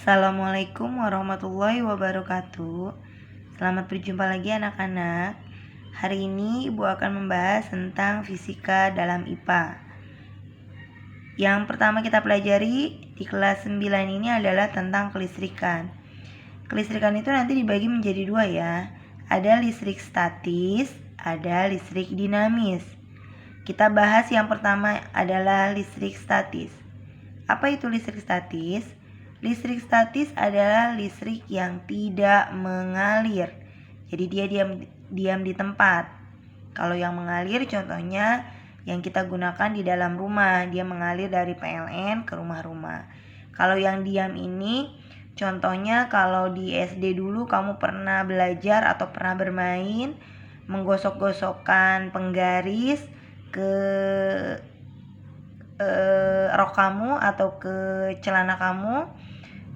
Assalamualaikum warahmatullahi wabarakatuh. Selamat berjumpa lagi anak-anak. Hari ini Ibu akan membahas tentang fisika dalam IPA. Yang pertama kita pelajari di kelas 9 ini adalah tentang kelistrikan. Kelistrikan itu nanti dibagi menjadi dua ya. Ada listrik statis, ada listrik dinamis. Kita bahas yang pertama adalah listrik statis. Apa itu listrik statis? Listrik statis adalah listrik yang tidak mengalir. Jadi dia diam di tempat. Kalau yang mengalir contohnya yang kita gunakan di dalam rumah, dia mengalir dari PLN ke rumah-rumah. Kalau yang diam ini contohnya kalau di SD dulu kamu pernah belajar atau pernah bermain menggosok-gosokkan penggaris ke rok kamu atau ke celana kamu,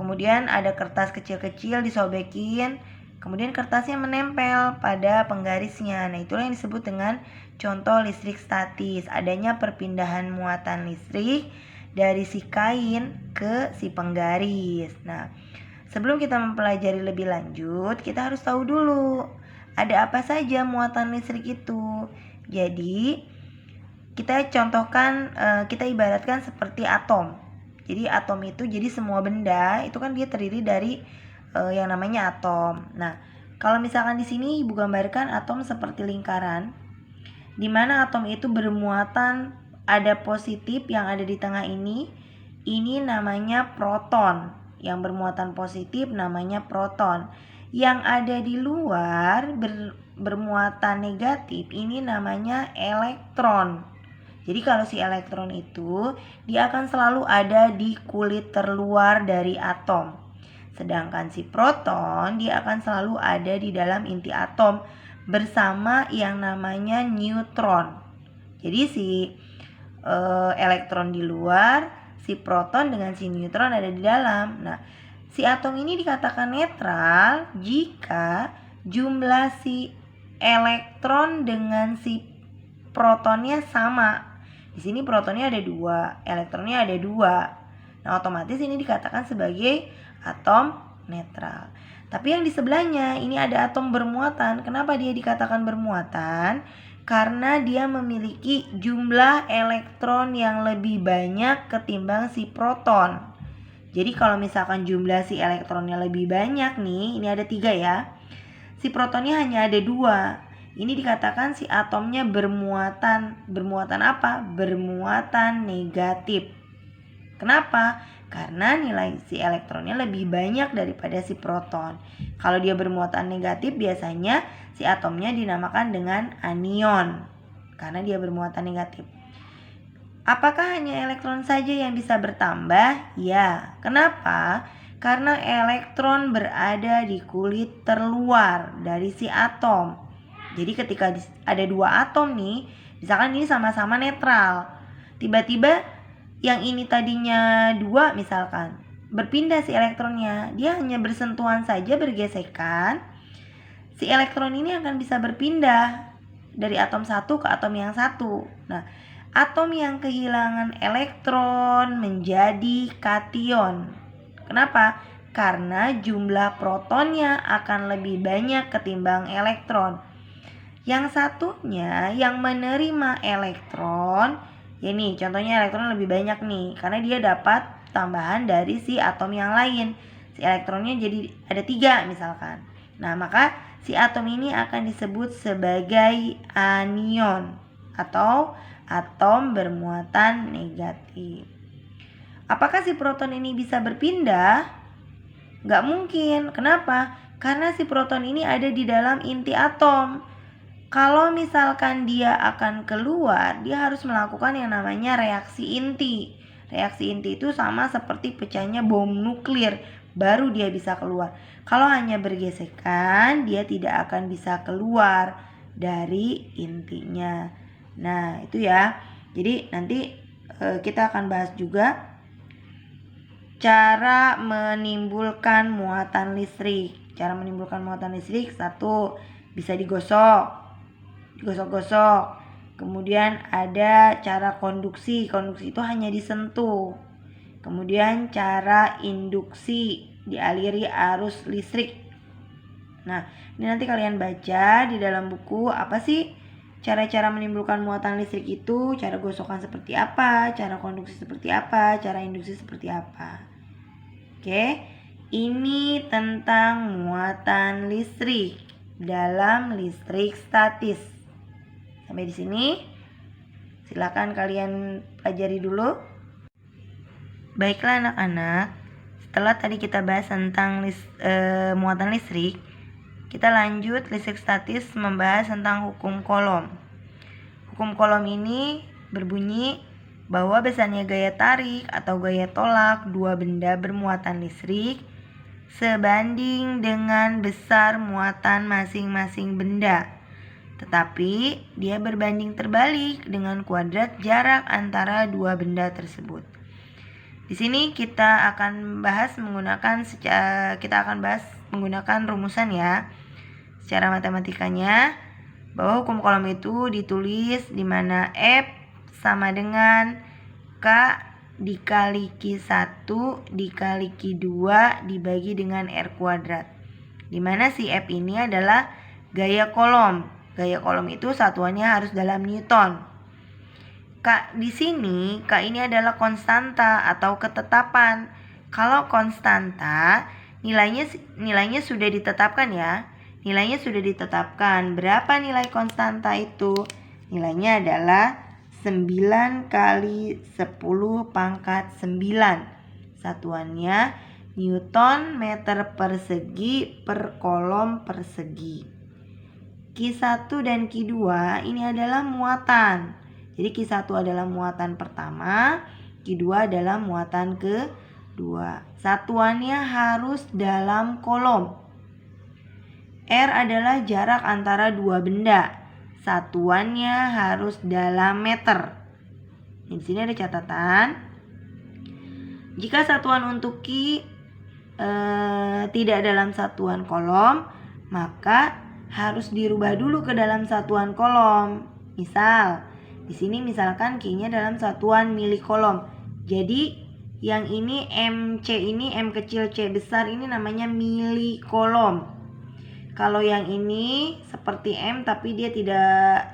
kemudian ada kertas kecil-kecil disobekin, kemudian kertasnya menempel pada penggarisnya. Nah, itulah yang disebut dengan contoh listrik statis, adanya perpindahan muatan listrik dari si kain ke si penggaris. Nah, sebelum kita mempelajari lebih lanjut, kita harus tahu dulu ada apa saja muatan listrik itu. Jadi kita contohkan, kita ibaratkan seperti atom. Jadi atom itu jadi semua benda itu kan dia terdiri dari yang namanya atom. Nah, kalau misalkan di sini Ibu gambarkan atom seperti lingkaran, di mana atom itu bermuatan ada positif yang ada di tengah ini namanya proton. Yang bermuatan positif namanya proton. Yang ada di luar bermuatan negatif ini namanya elektron. Jadi kalau si elektron itu dia akan selalu ada di kulit terluar dari atom. Sedangkan si proton dia akan selalu ada di dalam inti atom bersama yang namanya neutron. Jadi si elektron di luar, si proton dengan si neutron ada di dalam. Nah, si atom ini dikatakan netral jika jumlah si elektron dengan si protonnya sama. Di sini protonnya ada 2, elektronnya ada 2. Nah, otomatis ini dikatakan sebagai atom netral. Tapi yang di sebelahnya ini ada atom bermuatan. Kenapa dia dikatakan bermuatan? Karena dia memiliki jumlah elektron yang lebih banyak ketimbang si proton. Jadi kalau misalkan jumlah si elektronnya lebih banyak nih, ini ada 3 ya. Si protonnya hanya ada 2. Ini dikatakan si atomnya bermuatan apa? Bermuatan negatif. Kenapa? Karena nilai si elektronnya lebih banyak daripada si proton. Kalau dia bermuatan negatif biasanya si atomnya dinamakan dengan anion karena dia bermuatan negatif. Apakah hanya elektron saja yang bisa bertambah? Ya. Kenapa? Karena elektron berada di kulit terluar dari si atom. Jadi ketika ada 2 atom nih, misalkan ini sama-sama netral, tiba-tiba yang ini tadinya 2 misalkan, berpindah si elektronnya, dia hanya bersentuhan saja, bergesekan, si elektron ini akan bisa berpindah dari atom satu ke atom yang satu. Nah, atom yang kehilangan elektron menjadi kation. Kenapa? Karena jumlah protonnya akan lebih banyak ketimbang elektron. Yang satunya yang menerima elektron, ya nih contohnya elektron lebih banyak nih karena dia dapat tambahan dari si atom yang lain. Si elektronnya jadi ada 3 misalkan. Nah, maka si atom ini akan disebut sebagai anion atau atom bermuatan negatif. Apakah si proton ini bisa berpindah? Nggak mungkin. Kenapa? Karena si proton ini ada di dalam inti atom. Kalau misalkan dia akan keluar, dia harus melakukan yang namanya reaksi inti. Reaksi inti itu sama seperti pecahnya bom nuklir, baru dia bisa keluar. Kalau hanya bergesekan, dia tidak akan bisa keluar dari intinya. Nah, itu ya. Jadi nanti kita akan bahas juga cara menimbulkan muatan listrik. Cara menimbulkan muatan listrik, 1, bisa digosok-gosok. Kemudian ada cara konduksi. Konduksi itu hanya disentuh. Kemudian cara induksi dialiri arus listrik. Nah, ini nanti kalian baca di dalam buku apa sih cara-cara menimbulkan muatan listrik itu, cara gosokan seperti apa, cara konduksi seperti apa, cara induksi seperti apa. Oke, ini tentang muatan listrik dalam listrik statis. Sampai di sini. Silakan kalian pelajari dulu. Baiklah anak-anak, setelah tadi kita bahas tentang muatan listrik, kita lanjut listrik statis membahas tentang hukum Coulomb. Hukum Coulomb ini berbunyi bahwa besarnya gaya tarik atau gaya tolak dua benda bermuatan listrik sebanding dengan besar muatan masing-masing benda. Tetapi dia berbanding terbalik dengan kuadrat jarak antara dua benda tersebut. Di sini kita akan bahas menggunakan rumusan ya. Secara matematikanya bahwa hukum Coulomb itu ditulis di mana F sama dengan K dikali Q1 dikali Q2 dibagi dengan R kuadrat. Di mana si F ini adalah gaya Coulomb. Gaya Coulomb itu satuannya harus dalam Newton. K di sini, K ini adalah konstanta atau ketetapan. Kalau konstanta, nilainya sudah ditetapkan ya. Nilainya sudah ditetapkan. Berapa nilai konstanta itu? Nilainya adalah 9 kali 10 pangkat 9. Satuannya Newton meter persegi per kolom persegi. Q1 dan Q2 ini adalah muatan. Jadi Q1 adalah muatan pertama, Q2 adalah muatan kedua. Satuannya harus dalam kolom. R adalah jarak antara dua benda. Satuannya harus dalam meter. Di sini ada catatan. Jika satuan untuk Q tidak dalam satuan kolom, maka harus dirubah dulu ke dalam satuan kolom. Misal, di sini misalkan Q-nya dalam satuan milikolom. Jadi yang ini MC ini M kecil C besar ini namanya milikolom. Kalau yang ini seperti M tapi dia tidak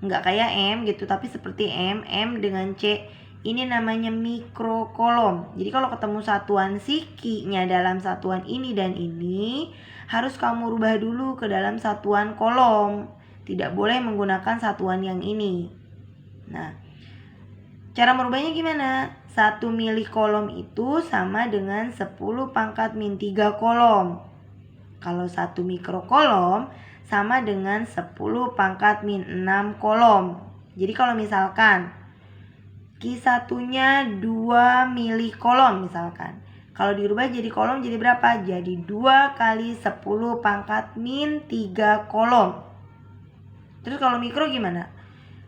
enggak kayak M gitu, tapi seperti M dengan C ini namanya mikrokolom. Jadi kalau ketemu satuan si Q-nya dalam satuan ini dan ini, harus kamu rubah dulu ke dalam satuan kolom. Tidak boleh menggunakan satuan yang ini. Nah, cara merubahnya gimana? 1 milikolom itu sama dengan 10 pangkat min 3 kolom. Kalau 1 mikrokolom sama dengan 10 pangkat min 6 kolom. Jadi kalau misalkan Q1-nya 2 milikolom misalkan. Kalau dirubah jadi kolom jadi berapa? Jadi 2 kali 10 pangkat min 3 kolom. Terus kalau mikro gimana?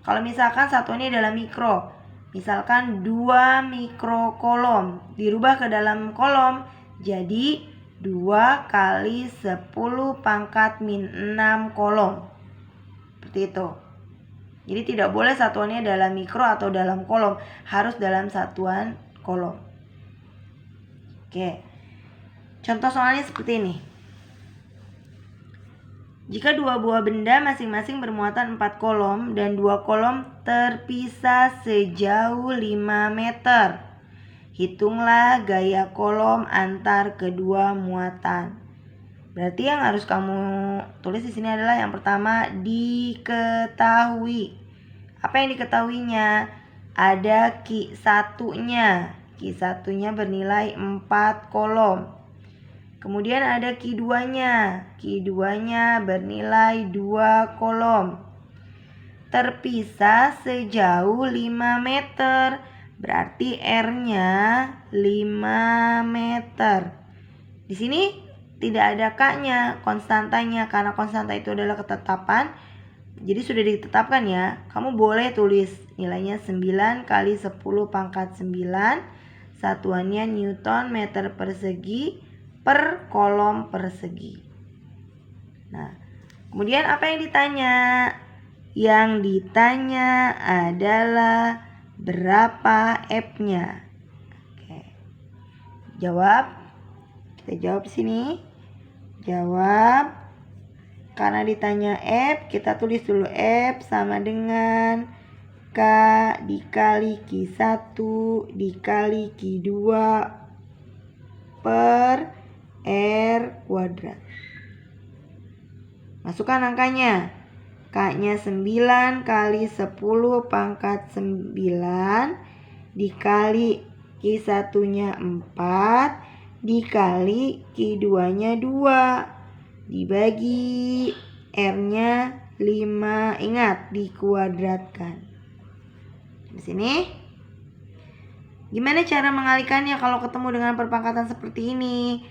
Kalau misalkan satuannya adalah mikro, misalkan 2 mikrokolom, dirubah ke dalam kolom jadi 2 kali 10 pangkat min 6 kolom. Seperti itu. Jadi tidak boleh satuannya dalam mikro atau dalam kolom, harus dalam satuan kolom. Oke. Contoh soalnya seperti ini. Jika dua buah benda masing-masing bermuatan 4 kolom dan 2 kolom terpisah sejauh 5 meter. Hitunglah gaya kolom antar kedua muatan. Berarti yang harus kamu tulis di sini adalah yang pertama diketahui. Apa yang diketahuinya? Ada Q1-nya. Q1-nya bernilai 4 kolom. Kemudian ada Q2-nya. Q2-nya bernilai 2 kolom. Terpisah sejauh 5 meter. Berarti R-nya 5 meter. Di sini tidak ada K-nya, konstantanya. Karena konstanta itu adalah ketetapan, jadi sudah ditetapkan ya. Kamu boleh tulis nilainya 9 kali 10 pangkat 9. Satuannya Newton meter persegi per kolom persegi. Nah, kemudian apa yang ditanya? Yang ditanya adalah berapa F-nya. Jawab. Kita jawab sini. Jawab. Karena ditanya F, kita tulis dulu F sama dengan K dikali Q1 dikali Q2 per R kuadrat. Masukkan angkanya. K-nya 9 kali 10 pangkat 9 dikali Q1-nya 4 dikali Q2-nya 2 dibagi R-nya 5. Ingat, dikuadratkan. Di sini. Gimana cara mengalihkannya kalau ketemu dengan perpangkatan seperti ini?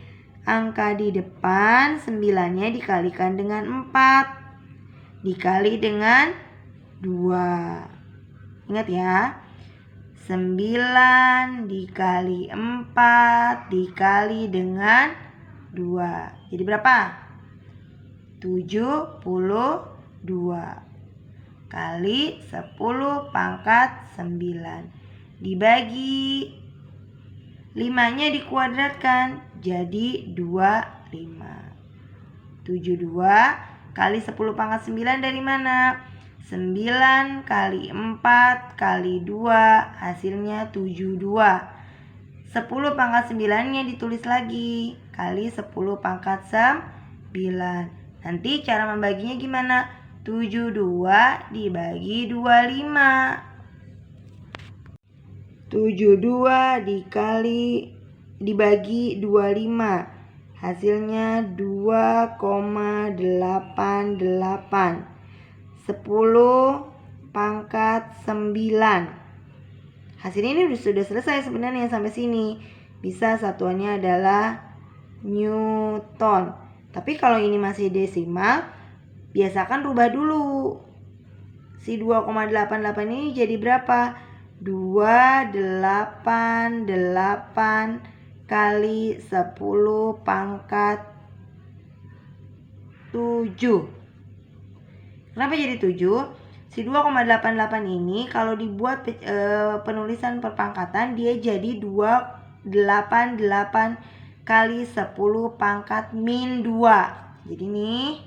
Angka di depan 9-nya dikalikan dengan 4 dikali dengan 2. Ingat ya. 9 dikali 4 dikali dengan 2. Jadi berapa? 72 kali 10 pangkat 9 dibagi 5-nya dikuadratkan jadi 25. 72 kali 10 pangkat 9 dari mana? 9 kali 4 kali 2 hasilnya 72. 10 pangkat 9-nya ditulis lagi kali 10 pangkat 9. Nanti cara membaginya gimana? 72 dibagi 25. 72 dibagi 25. Hasilnya 2,88. 10 pangkat 9. Hasil ini sudah selesai sebenarnya sampai sini. Bisa satuannya adalah Newton. Tapi kalau ini masih desimal, biasakan rubah dulu. Si 2,88 ini jadi berapa? 288 kali 10 pangkat 7. Kenapa jadi 7? Si 2,88 ini kalau dibuat penulisan perpangkatan dia jadi 288 kali 10 pangkat min 2. Jadi nih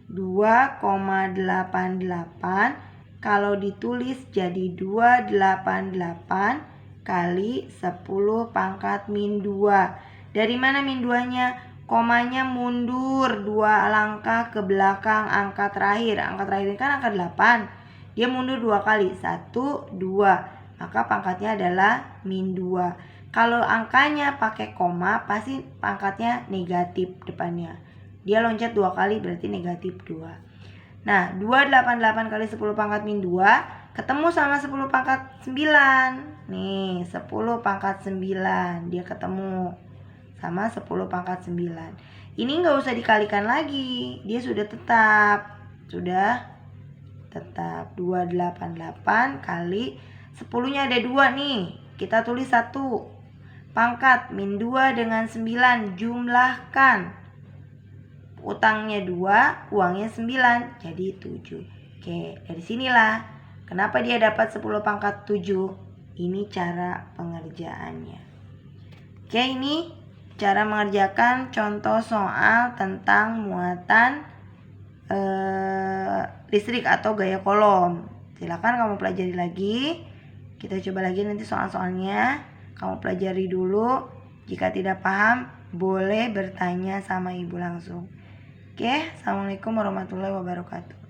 2,88 kalau ditulis jadi 288 kali 10 pangkat min 2. Dari mana min 2-nya? Komanya mundur 2 langkah ke belakang angka terakhir. Angka terakhir ini kan angka 8. Dia mundur 2 kali. 1, 2. Maka pangkatnya adalah min 2. Kalau angkanya pakai koma, pasti pangkatnya negatif depannya. Dia loncat 2 kali berarti negatif 2. Nah, 288 kali 10 pangkat min 2 ketemu sama 10 pangkat 9. Nih, 10 pangkat 9. Dia ketemu sama 10 pangkat 9. Ini nggak usah dikalikan lagi. Dia sudah tetap. 288 kali 10-nya ada 2 nih. Kita tulis 1. Pangkat min 2 dengan 9 jumlahkan. Utangnya 2, uangnya 9, jadi 7. Oke, dari sinilah kenapa dia dapat 10 pangkat 7. Ini cara pengerjaannya. Oke, ini cara mengerjakan contoh soal tentang muatan listrik atau gaya kolom. Silakan kamu pelajari lagi. Kita coba lagi nanti soal-soalnya. Kamu pelajari dulu. Jika tidak paham, boleh bertanya sama ibu langsung. Oke, assalamualaikum warahmatullahi wabarakatuh.